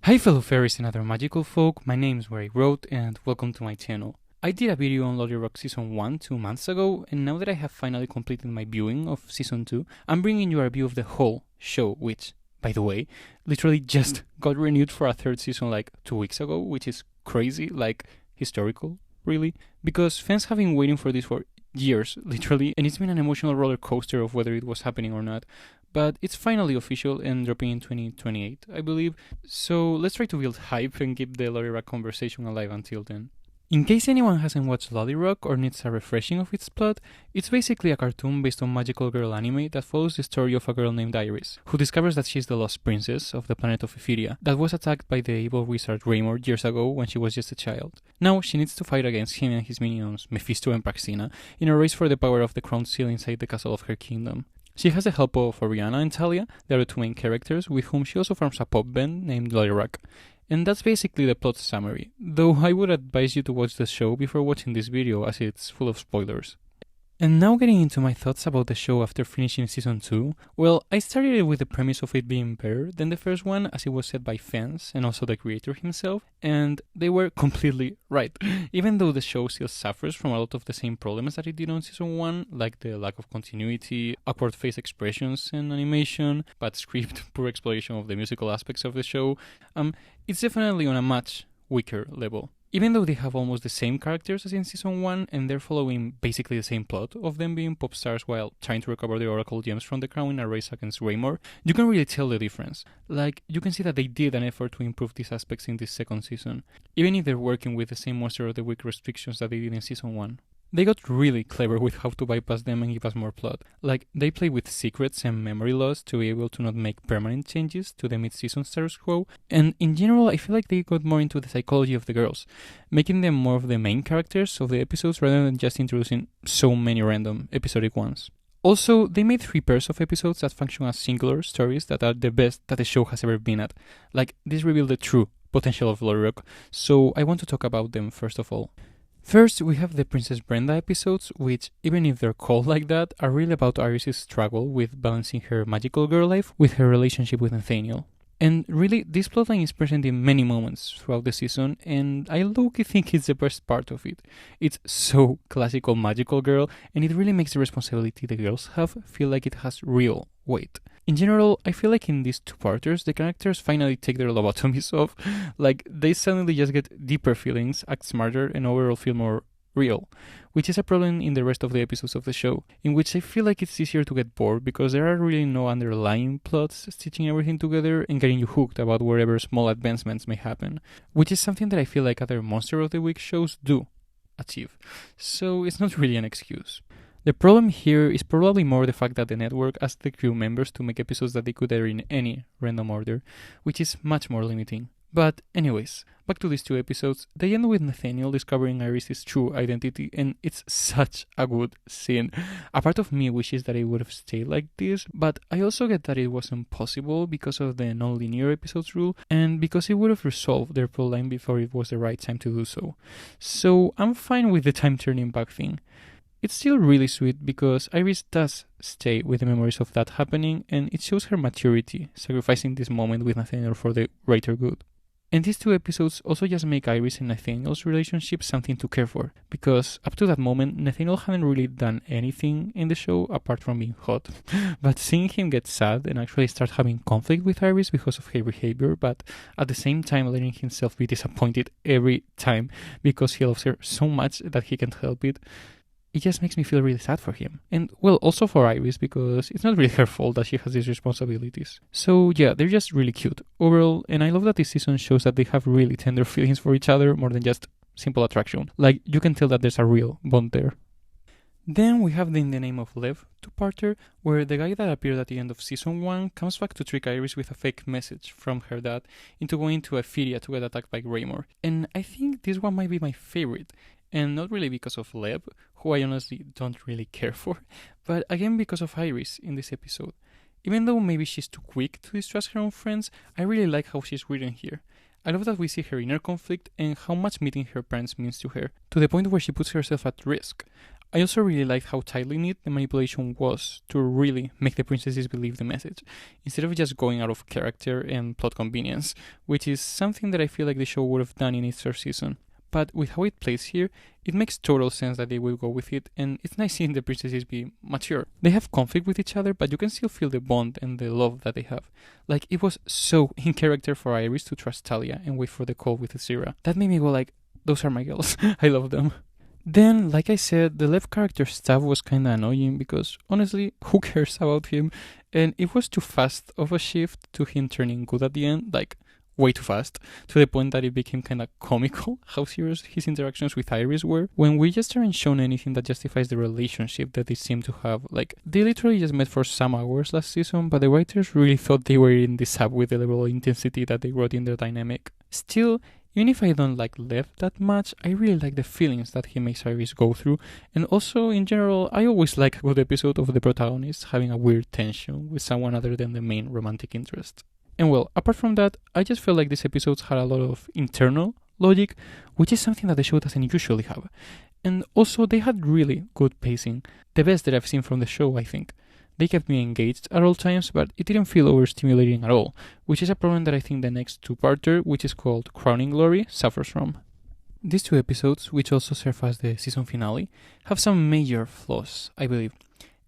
Hi fellow fairies and other magical folk, my name is Where I Wrote and welcome to my channel. I did a video on Lolirock Season 1 2 months ago, and now that I have finally completed my viewing of Season 2, I'm bringing you a review of the whole show, which, by the way, literally just got renewed for a third season like 2 weeks ago, which is crazy, like historical, really, because fans have been waiting for this for years, literally, and it's been an emotional roller coaster of whether it was happening or not. But it's finally official and dropping in 2028, I believe, so let's try to build hype and keep the Lolirock conversation alive until then. In case anyone hasn't watched Lolirock or needs a refreshing of its plot, it's basically a cartoon based on magical girl anime that follows the story of a girl named Iris, who discovers that she's the lost princess of the planet of Ephyria that was attacked by the evil wizard Raymore years ago when she was just a child. Now she needs to fight against him and his minions, Mephisto and Praxina, in a race for the power of the crown seal inside the castle of her kingdom. She has the help of Oriana and Talia, the other two main characters, with whom she also forms a pop band named Lolirock. And that's basically the plot summary, though I would advise you to watch the show before watching this video as it's full of spoilers. And now getting into my thoughts about the show after finishing Season 2, well, I started it with the premise of it being better than the first one as it was said by fans and also the creator himself, and they were completely right. Even though the show still suffers from a lot of the same problems that it did on Season 1, like the lack of continuity, awkward face expressions and animation, bad script, poor exploration of the musical aspects of the show, it's definitely on a much weaker level. Even though they have almost the same characters as in Season 1 and they're following basically the same plot of them being pop stars while trying to recover the Oracle gems from the crown in a race against Raymore, you can really tell the difference. Like, you can see that they did an effort to improve these aspects in this second season, even if they're working with the same Monster of the Week restrictions that they did in Season 1. They got really clever with how to bypass them and give us more plot. Like, they play with secrets and memory loss to be able to not make permanent changes to the mid-season status quo, and in general I feel like they got more into the psychology of the girls, making them more of the main characters of the episodes rather than just introducing so many random episodic ones. Also, they made 3 pairs of episodes that function as singular stories that are the best that the show has ever been at. Like, this revealed the true potential of Lolirock, so I want to talk about them first of all. First, we have the Princess Brenda episodes, which, even if they're called like that, are really about Iris' struggle with balancing her magical girl life with her relationship with Nathaniel. And really, this plotline is present in many moments throughout the season, and I low-key think it's the best part of it. It's so classical magical girl, and it really makes the responsibility the girls have feel like it has real weight. In general, I feel like in these 2-parters, the characters finally take their lobotomies off. Like, they suddenly just get deeper feelings, act smarter, and overall feel more real, which is a problem in the rest of the episodes of the show, in which I feel like it's easier to get bored because there are really no underlying plots stitching everything together and getting you hooked about wherever small advancements may happen, which is something that I feel like other Monster of the Week shows do achieve, so it's not really an excuse. The problem here is probably more the fact that the network asked the crew members to make episodes that they could air in any random order, which is much more limiting. But anyways, back to these 2 episodes, they end with Nathaniel discovering Iris' true identity, and it's such a good scene. A part of me wishes that it would have stayed like this, but I also get that it wasn't possible because of the non-linear episodes rule, and because it would have resolved their plotline before it was the right time to do so. So I'm fine with the time turning back thing. It's still really sweet because Iris does stay with the memories of that happening, and it shows her maturity, sacrificing this moment with Nathaniel for the greater good. And these 2 episodes also just make Iris and Nathaniel's relationship something to care for, because up to that moment, Nathaniel hadn't really done anything in the show apart from being hot. But seeing him get sad and actually start having conflict with Iris because of her behavior, but at the same time letting himself be disappointed every time because he loves her so much that he can't help it, it just makes me feel really sad for him. And, well, also for Iris, because it's not really her fault that she has these responsibilities. So, yeah, they're just really cute overall, and I love that this season shows that they have really tender feelings for each other more than just simple attraction. Like, you can tell that there's a real bond there. Then we have the In the Name of Lev 2-parter, where the guy that appeared at the end of Season 1 comes back to trick Iris with a fake message from her dad into going to Ephyria to get attacked by Raymore. And I think this one might be my favorite. And not really because of Lev, who I honestly don't really care for, but again because of Iris in this episode. Even though maybe she's too quick to distrust her own friends, I really like how she's written here. I love that we see her inner conflict and how much meeting her parents means to her, to the point where she puts herself at risk. I also really liked how tightly knit the manipulation was to really make the princesses believe the message, instead of just going out of character and plot convenience, which is something that I feel like the show would have done in its first season. But with how it plays here, it makes total sense that they will go with it, and it's nice seeing the princesses be mature. They have conflict with each other, but you can still feel the bond and the love that they have. Like, it was so in character for Iris to trust Talia and wait for the call with Azira. That made me go like, those are my girls. I love them. Then, like I said, the left character stuff was kinda annoying because, honestly, who cares about him? And it was too fast of a shift to him turning good at the end, like, way too fast, to the point that it became kinda comical how serious his interactions with Iris were, when we just aren't shown anything that justifies the relationship that they seem to have. Like, they literally just met for some hours last season, but the writers really thought they were in this up with the level of intensity that they brought in their dynamic. Still, even if I don't like Lev that much, I really like the feelings that he makes Iris go through, and also, in general, I always like a good episode of the protagonist having a weird tension with someone other than the main romantic interest. And well, apart from that, I just felt like these episodes had a lot of internal logic, which is something that the show doesn't usually have. And also, they had really good pacing, the best that I've seen from the show, I think. They kept me engaged at all times, but it didn't feel overstimulating at all, which is a problem that I think the next two-parter, which is called Crowning Glory, suffers from. These two episodes, which also serve as the season finale, have some major flaws, I believe.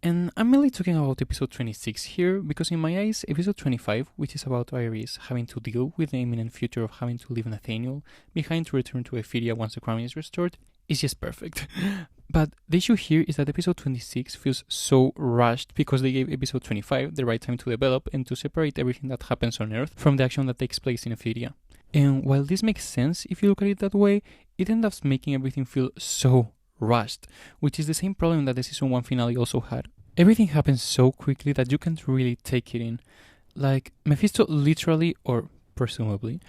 And I'm mainly talking about episode 26 here, because in my eyes, episode 25, which is about Iris having to deal with the imminent future of having to leave Nathaniel behind to return to Ephyria once the crown is restored, is just perfect. But the issue here is that episode 26 feels so rushed because they gave episode 25 the right time to develop and to separate everything that happens on Earth from the action that takes place in Ephyria. And while this makes sense if you look at it that way, it ends up making everything feel so rushed, which is the same problem that the season 1 finale also had. Everything happens so quickly that you can't really take it in. Like, Mephisto literally, or presumably,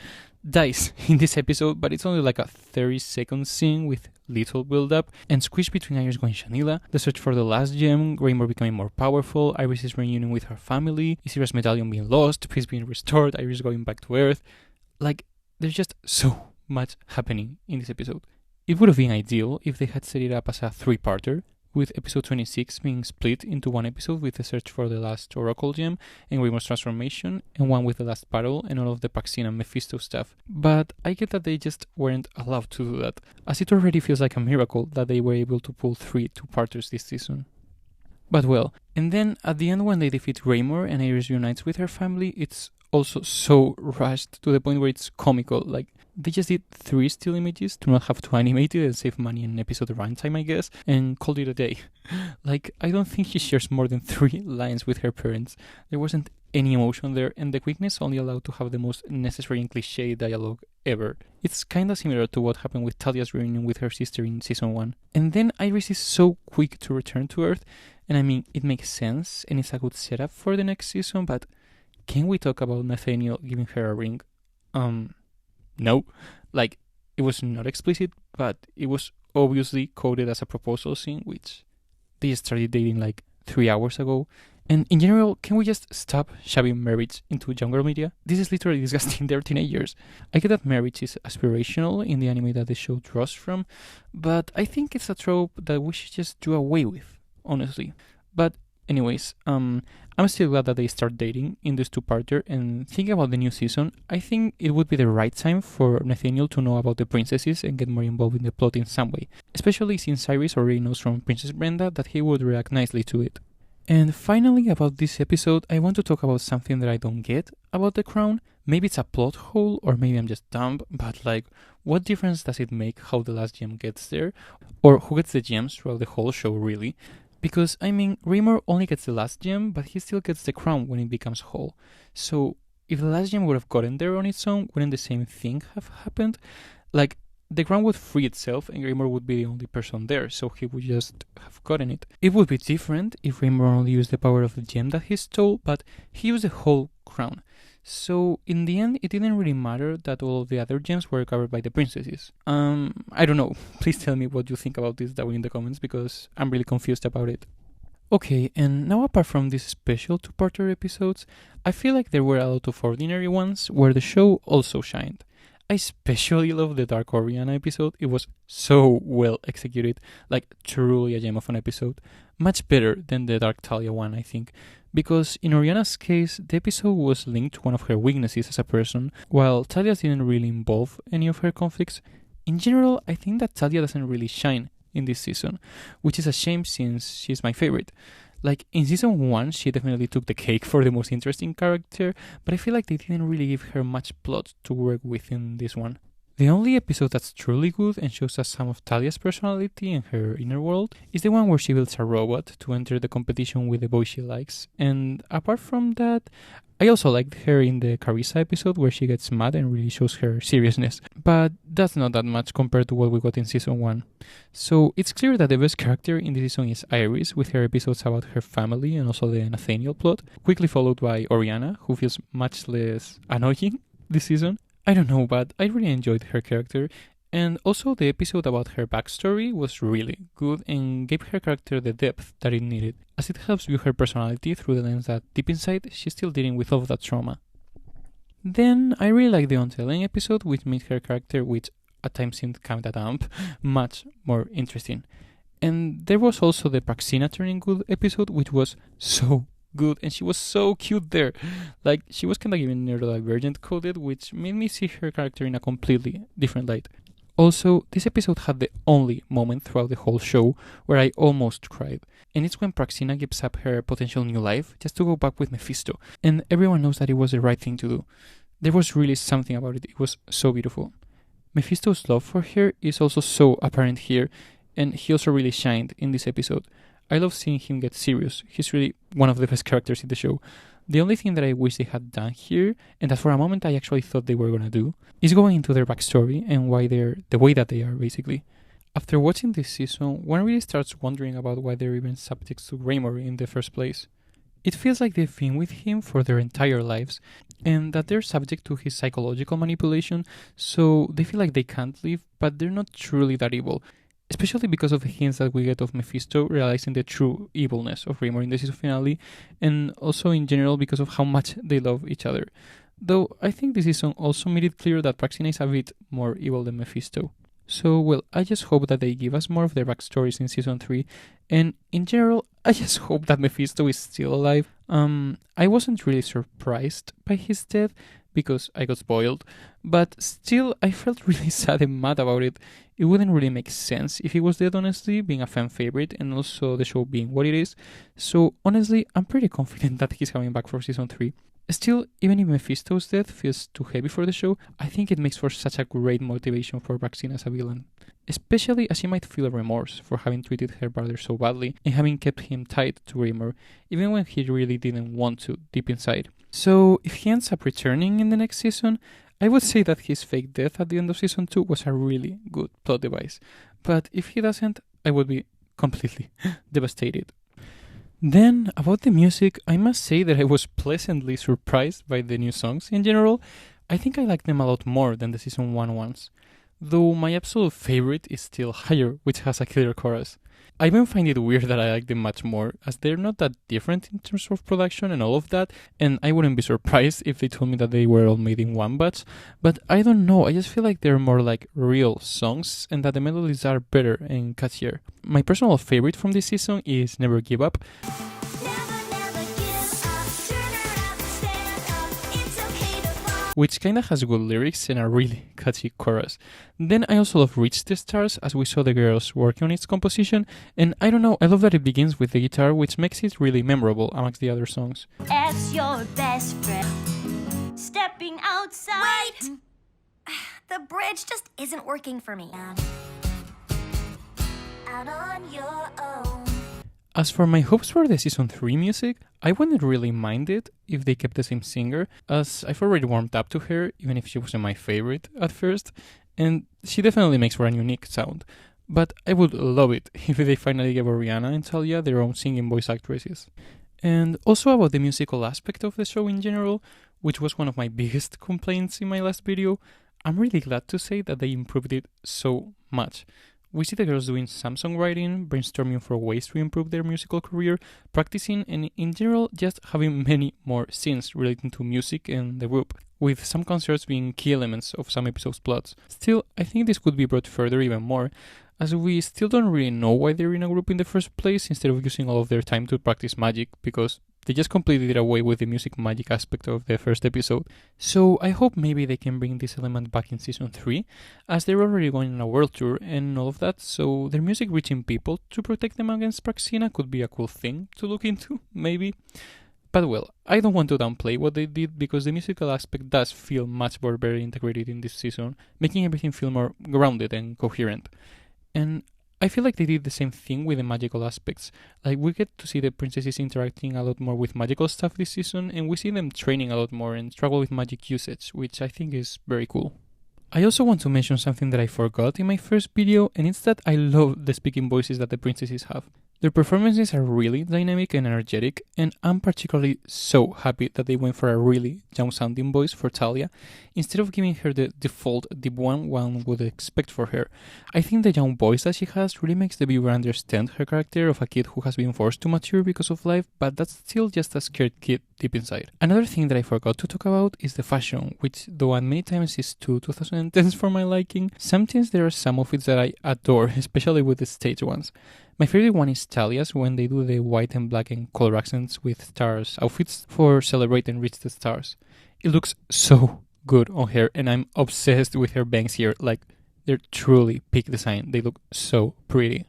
dies in this episode, but it's only like a 30-second scene with little build-up, and squished between Iris going Shanila, the search for the last gem, Greymore becoming more powerful, Iris' reunion with her family, Isira's medallion being lost, peace being restored, Iris going back to Earth. Like, there's just so much happening in this episode. It would have been ideal if they had set it up as a 3-parter, with episode 26 being split into one episode with the search for the last Oracle gem and Greymore's transformation, and one with the last battle and all of the Paxine and Mephisto stuff. But I get that they just weren't allowed to do that, as it already feels like a miracle that they were able to pull 3 two-parters this season. But well, and then at the end when they defeat Greymore and Iris reunites with her family, it's also so rushed to the point where it's comical. Like, they just did 3 still images to not have to animate it and save money in episode runtime, I guess, and called it a day. Like, I don't think she shares more than 3 lines with her parents. There wasn't any emotion there, and the quickness only allowed to have the most necessary and cliché dialogue ever. It's kinda similar to what happened with Talia's reunion with her sister in season 1. And then Iris is so quick to return to Earth, and I mean, it makes sense, and it's a good setup for the next season, but can we talk about Nathaniel giving her a ring? No. Like, it was not explicit, but it was obviously coded as a proposal scene, which they started dating like 3 hours ago. And in general, can we just stop shoving marriage into younger media? This is literally disgusting. They're teenagers. I get that marriage is aspirational in the anime that the show draws from, but I think it's a trope that we should just do away with, honestly. But anyways, I'm still glad that they start dating in this 2-parter, and thinking about the new season, I think it would be the right time for Nathaniel to know about the princesses and get more involved in the plot in some way, especially since Iris already knows from Princess Brenda that he would react nicely to it. And finally, about this episode, I want to talk about something that I don't get about the crown. Maybe it's a plot hole, or maybe I'm just dumb, but like, what difference does it make how the last gem gets there? Or who gets the gems throughout the whole show, really? Because, I mean, Greymore only gets the last gem, but he still gets the crown when it becomes whole. So, if the last gem would have gotten there on its own, wouldn't the same thing have happened? Like, the crown would free itself and Greymore would be the only person there, so he would just have gotten it. It would be different if Greymore only used the power of the gem that he stole, but he used the whole crown. So, in the end, it didn't really matter that all of the other gems were covered by the princesses. I don't know. Please tell me what you think about this down in the comments, because I'm really confused about it. Okay, and now apart from these special 2-parter episodes, I feel like there were a lot of ordinary ones where the show also shined. I especially love the Dark Oriana episode. It was so well executed, like truly a gem of an episode. Much better than the Dark Talia one, I think. Because in Oriana's case, the episode was linked to one of her weaknesses as a person, while Talia's didn't really involve any of her conflicts. In general, I think that Talia doesn't really shine in this season, which is a shame since she's my favorite. Like, in season 1, she definitely took the cake for the most interesting character, but I feel like they didn't really give her much plot to work with in this one. The only episode that's truly good and shows us some of Talia's personality and her inner world is the one where she builds a robot to enter the competition with the boy she likes. And apart from that, I also liked her in the Carissa episode where she gets mad and really shows her seriousness. But that's not that much compared to what we got in season 1. So it's clear that the best character in this season is Iris, with her episodes about her family and also the Nathaniel plot, quickly followed by Oriana, who feels much less annoying this season. I don't know, but I really enjoyed her character, and also the episode about her backstory was really good and gave her character the depth that it needed, as it helps view her personality through the lens that deep inside she's still dealing with all of that trauma. Then I really liked the Untelling episode, which made her character, which at times seemed kinda dumb, much more interesting. And there was also the Praxina turning good episode, which was so good, and she was so cute there. Like, she was kinda giving neurodivergent coded, which made me see her character in a completely different light. Also, this episode had the only moment throughout the whole show where I almost cried, and it's when Praxina gives up her potential new life just to go back with Mephisto, and everyone knows that it was the right thing to do. There was really something about it, it was so beautiful. Mephisto's love for her is also so apparent here, and he also really shined in this episode. I love seeing him get serious. He's really one of the best characters in the show. The only thing that I wish they had done here, and that for a moment I actually thought they were gonna do, is going into their backstory and why they're the way that they are, basically. After watching this season, one really starts wondering about why they're even subject to Raymore in the first place. It feels like they've been with him for their entire lives, and that they're subject to his psychological manipulation, so they feel like they can't leave, but they're not truly that evil. Especially because of the hints that we get of Mephisto realizing the true evilness of Raymore in the season finale, and also in general because of how much they love each other. Though I think this season also made it clear that Praxina is a bit more evil than Mephisto. So, well, I just hope that they give us more of their backstories in season 3, and in general, I just hope that Mephisto is still alive. I wasn't really surprised by his death, because I got spoiled, but still I felt really sad and mad about it. It wouldn't really make sense if he was dead, honestly, being a fan favorite and also the show being what it is. So honestly, I'm pretty confident that he's coming back for season 3. Still, even if Mephisto's death feels too heavy for the show, I think it makes for such a great motivation for Praxina as a villain. Especially as she might feel remorse for having treated her brother so badly and having kept him tied to Raymore, even when he really didn't want to, deep inside. So, if he ends up returning in the next season, I would say that his fake death at the end of season 2 was a really good plot device. But if he doesn't, I would be completely devastated. Then, about the music, I must say that I was pleasantly surprised by the new songs in general. I think I like them a lot more than the season 1 ones. Though my absolute favorite is still Higher, which has a killer chorus. I even find it weird that I like them much more, as they're not that different in terms of production and all of that, and I wouldn't be surprised if they told me that they were all made in one batch, but I don't know, I just feel like they're more like real songs, and that the melodies are better and catchier. My personal favorite from this season is Never Give Up. Which kinda has good lyrics and a really catchy chorus. Then I also love Reach the Stars, as we saw the girls working on its composition, and I don't know, I love that it begins with the guitar, which makes it really memorable amongst the other songs. As your best friend, stepping outside. Wait! The bridge just isn't working for me. Out on your own. As for my hopes for the season 3 music, I wouldn't really mind it if they kept the same singer, as I've already warmed up to her, even if she wasn't my favorite at first, and she definitely makes for a unique sound. But I would love it if they finally gave Oriana and Talia their own singing voice actresses. And also about the musical aspect of the show in general, which was one of my biggest complaints in my last video, I'm really glad to say that they improved it so much. We see the girls doing some songwriting, brainstorming for ways to improve their musical career, practicing, and in general just having many more scenes relating to music and the group, with some concerts being key elements of some episodes' plots. Still, I think this could be brought further even more, as we still don't really know why they're in a group in the first place instead of using all of their time to practice magic, because they just completely did away with the music magic aspect of the first episode. So I hope maybe they can bring this element back in season 3, as they're already going on a world tour and all of that, so their music reaching people to protect them against Praxina could be a cool thing to look into, maybe. But well, I don't want to downplay what they did because the musical aspect does feel much more better integrated in this season, making everything feel more grounded and coherent. And I feel like they did the same thing with the magical aspects. Like, we get to see the princesses interacting a lot more with magical stuff this season, and we see them training a lot more and struggle with magic usage, which I think is very cool. I also want to mention something that I forgot in my first video, and it's that I love the speaking voices that the princesses have. Their performances are really dynamic and energetic, and I'm particularly so happy that they went for a really young-sounding voice for Talia, instead of giving her the default deep one would expect for her. I think the young voice that she has really makes the viewer understand her character of a kid who has been forced to mature because of life, but that's still just a scared kid deep inside. Another thing that I forgot to talk about is the fashion, which though at many times is too 2010s for my liking, sometimes there are some outfits that I adore, especially with the stage ones. My favorite one is Talia's when they do the white and black and color accents with stars outfits for Celebrate and Reach the Stars. It looks so good on her, and I'm obsessed with her bangs here. Like, they're truly peak design. They look so pretty.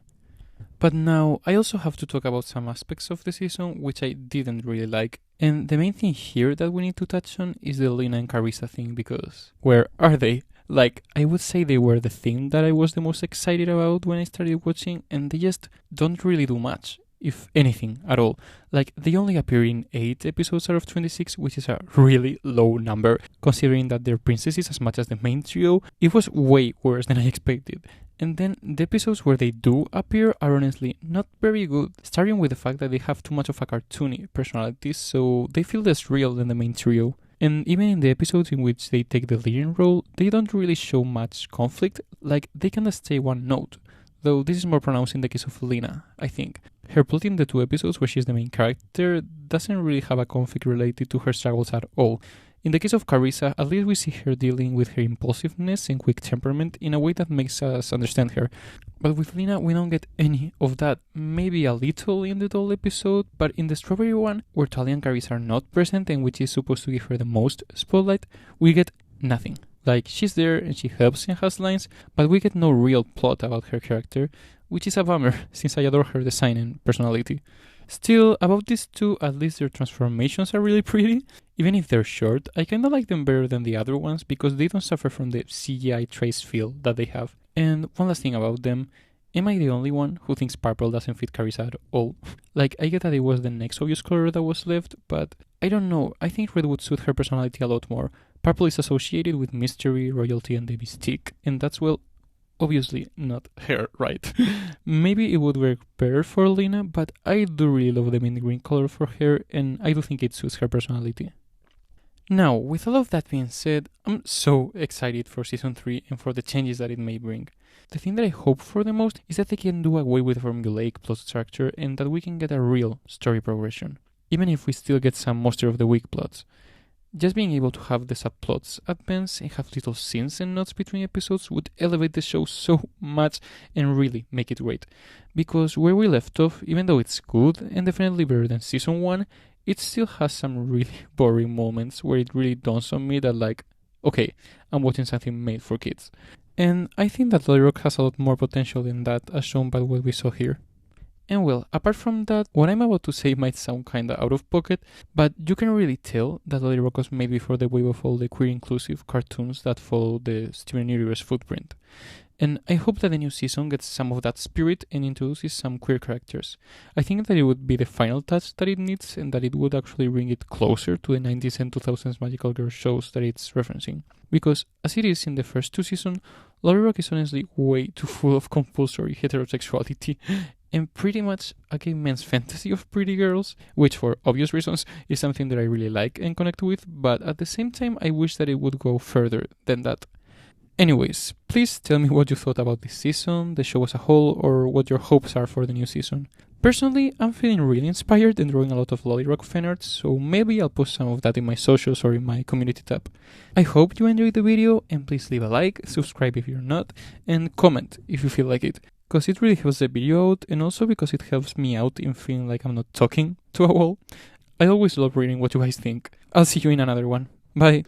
But now, I also have to talk about some aspects of the season which I didn't really like. And the main thing here that we need to touch on is the Lyna and Carissa thing, because where are they? Like, I would say they were the thing that I was the most excited about when I started watching, and they just don't really do much, if anything, at all. Like, they only appear in 8 episodes out of 26, which is a really low number, considering that they're princesses as much as the main trio. It was way worse than I expected. And then the episodes where they do appear are honestly not very good, starting with the fact that they have too much of a cartoony personality, so they feel less real than the main trio. And even in the episodes in which they take the leading role, they don't really show much conflict, like they kinda stay one note. Though this is more pronounced in the case of Lyna, I think. Her plot in the 2 episodes where she's the main character doesn't really have a conflict related to her struggles at all. In the case of Carissa, at least we see her dealing with her impulsiveness and quick temperament in a way that makes us understand her. But with Lyna, we don't get any of that. Maybe a little in the doll episode, but in the strawberry one, where Talia and Carissa are not present and which is supposed to give her the most spotlight, we get nothing. Like, she's there and she helps and has lines, but we get no real plot about her character, which is a bummer, since I adore her design and personality. Still, about these two, at least their transformations are really pretty. Even if they're short, I kinda like them better than the other ones because they don't suffer from the CGI trace feel that they have. And one last thing about them, am I the only one who thinks purple doesn't fit Carissa at all? Like, I get that it was the next obvious color that was left, but I don't know, I think red would suit her personality a lot more. Purple is associated with mystery, royalty, and the mystique, and that's, well, obviously not her, right? Maybe it would work better for Lyna, but I do really love the mint green color for her, and I do think it suits her personality. Now, with all of that being said, I'm so excited for Season 3 and for the changes that it may bring. The thing that I hope for the most is that they can do away with formulaic plot structure and that we can get a real story progression, even if we still get some most of the weak plots. Just being able to have the subplots advance and have little scenes and notes between episodes would elevate the show so much and really make it great. Because where we left off, even though it's good and definitely better than Season 1, it still has some really boring moments where it really dawns on me that, like, okay, I'm watching something made for kids. And I think that Lolirock has a lot more potential than that, as shown by what we saw here. And well, apart from that, what I'm about to say might sound kinda out of pocket, but you can really tell that Lolirock was made before the wave of all the queer-inclusive cartoons that follow the Steven Universe footprint. And I hope that the new season gets some of that spirit and introduces some queer characters. I think that it would be the final touch that it needs and that it would actually bring it closer to the 90s and 2000s magical girl shows that it's referencing. Because, as it is in the first 2 seasons, Lolirock is honestly way too full of compulsory heterosexuality and pretty much a gay man's fantasy of pretty girls, which for obvious reasons is something that I really like and connect with, but at the same time I wish that it would go further than that. Anyways, please tell me what you thought about this season, the show as a whole, or what your hopes are for the new season. Personally, I'm feeling really inspired and drawing a lot of Lolirock fan art, so maybe I'll post some of that in my socials or in my community tab. I hope you enjoyed the video, and please leave a like, subscribe if you're not, and comment if you feel like it, because it really helps the video out, and also because it helps me out in feeling like I'm not talking to a wall. I always love reading what you guys think. I'll see you in another one. Bye!